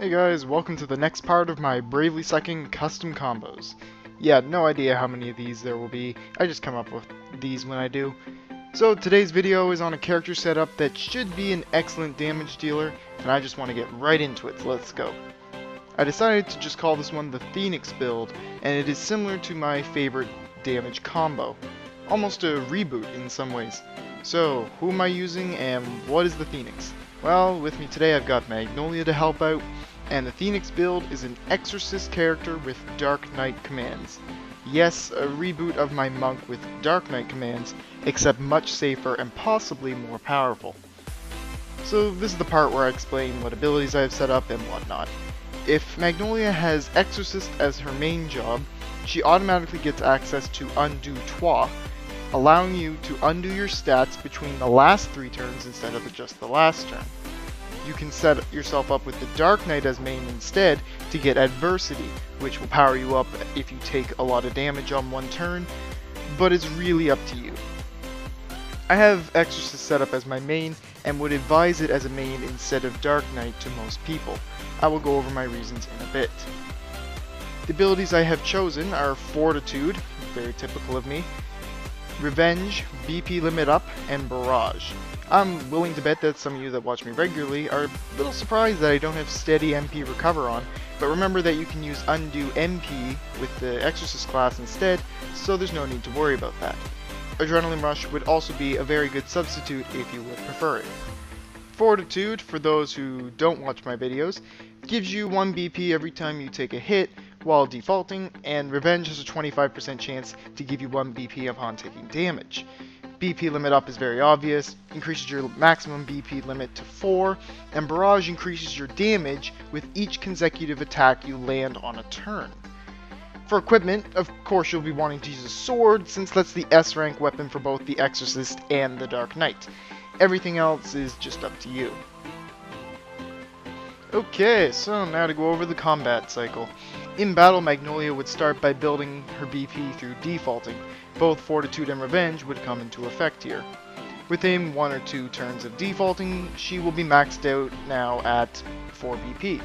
Hey guys, welcome to the next part of my Bravely Second custom combos. Yeah, no idea how many of these there will be, I just come up with these when I do. So today's video is on a character setup that should be an excellent damage dealer, and I just want to get right into it, so let's go. I decided to just call this one the Phoenix build, and it is similar to my favorite damage combo. Almost a reboot in some ways. So, who am I using and what is the Phoenix? Well, with me today I've got Magnolia to help out, and the Phoenix build is an Exorcist character with Dark Knight commands. Yes, a reboot of my monk with Dark Knight commands, except much safer and possibly more powerful. So this is the part where I explain what abilities I have set up and whatnot. If Magnolia has Exorcist as her main job, she automatically gets access to Undo Trois, allowing you to undo your stats between the last 3 turns instead of just the last turn. You can set yourself up with the Dark Knight as main instead to get Adversity, which will power you up if you take a lot of damage on one turn, but it's really up to you. I have Exorcist set up as my main and would advise it as a main instead of Dark Knight to most people. I will go over my reasons in a bit. The abilities I have chosen are Fortitude, very typical of me, Revenge, BP Limit Up, and Barrage. I'm willing to bet that some of you that watch me regularly are a little surprised that I don't have steady MP Recover on, but remember that you can use Undo MP with the Exorcist class instead, so there's no need to worry about that. Adrenaline Rush would also be a very good substitute if you would prefer it. Fortitude, for those who don't watch my videos, gives you 1 BP every time you take a hit while defaulting, and Revenge has a 25% chance to give you 1 BP upon taking damage. BP Limit Up is very obvious, increases your maximum BP limit to 4, and Barrage increases your damage with each consecutive attack you land on a turn. For equipment, of course you'll be wanting to use a sword, since that's the S rank weapon for both the Exorcist and the Dark Knight. Everything else is just up to you. Okay, so now to go over the combat cycle. In battle, Magnolia would start by building her BP through defaulting. Both Fortitude and Revenge would come into effect here. Within 1 or 2 turns of defaulting, she will be maxed out now at 4 BP.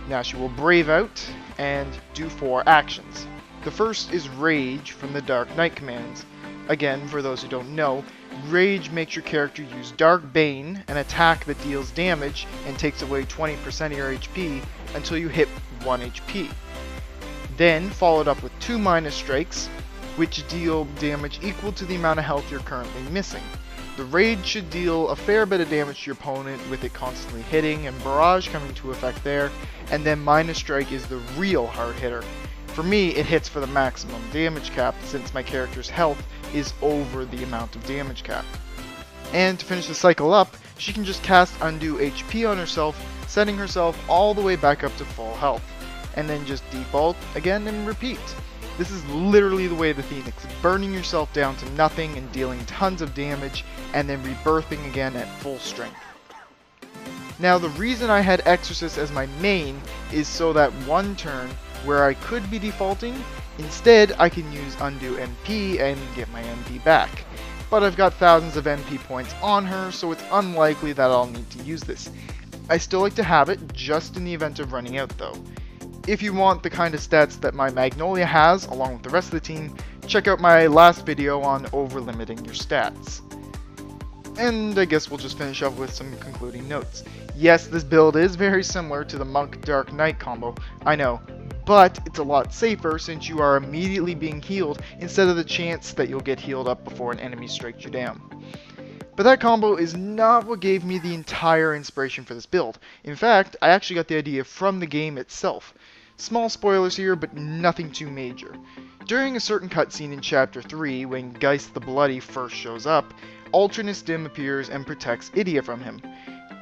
Now she will Brave out and do 4 actions. The first is Rage from the Dark Knight commands. Again, for those who don't know, Rage makes your character use Dark Bane, an attack that deals damage and takes away 20% of your HP until you hit 1 HP. Then, followed up with 2 Minus Strikes, which deal damage equal to the amount of health you're currently missing. The Rage should deal a fair bit of damage to your opponent with it constantly hitting, and Barrage coming to effect there, and then Minus Strike is the real hard hitter. For me, it hits for the maximum damage cap, since my character's health is over the amount of damage cap. And to finish the cycle up, she can just cast Undo HP on herself, setting herself all the way back up to full health, and then just default again and repeat. This is literally the way of the Phoenix, burning yourself down to nothing and dealing tons of damage, and then rebirthing again at full strength. Now the reason I had Exorcist as my main is so that one turn where I could be defaulting, instead I can use Undo MP and get my MP back. But I've got thousands of MP points on her, so it's unlikely that I'll need to use this. I still like to have it, just in the event of running out though. If you want the kind of stats that my Magnolia has, along with the rest of the team, check out my last video on over-limiting your stats. And I guess we'll just finish up with some concluding notes. Yes, this build is very similar to the Monk Dark Knight combo, I know, but it's a lot safer since you are immediately being healed instead of the chance that you'll get healed up before an enemy strikes you down. But that combo is not what gave me the entire inspiration for this build. In fact, I actually got the idea from the game itself. Small spoilers here, but nothing too major. During a certain cutscene in Chapter 3, when Geist the Bloody first shows up, Alternus Dim appears and protects Idia from him.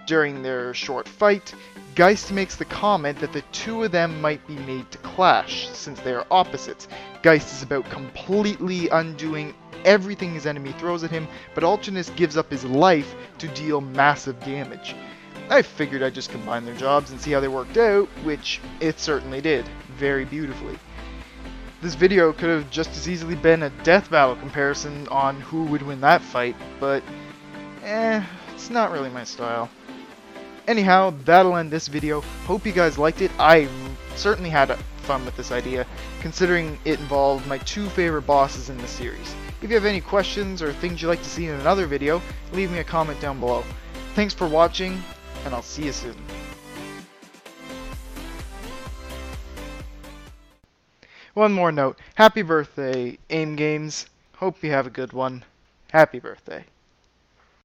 During their short fight, Geist makes the comment that the two of them might be made to clash, since they are opposites. Geist is about completely undoing everything his enemy throws at him, but Alternus gives up his life to deal massive damage. I figured I'd just combine their jobs and see how they worked out, which it certainly did, very beautifully. This video could have just as easily been a death battle comparison on who would win that fight, but it's not really my style. Anyhow, that'll end this video. Hope you guys liked it. I certainly had fun with this idea, considering it involved my two favorite bosses in the series. If you have any questions or things you'd like to see in another video, leave me a comment down below. Thanks for watching, and I'll see you soon. One more note. Happy birthday, AIM Games. Hope you have a good one. Happy birthday.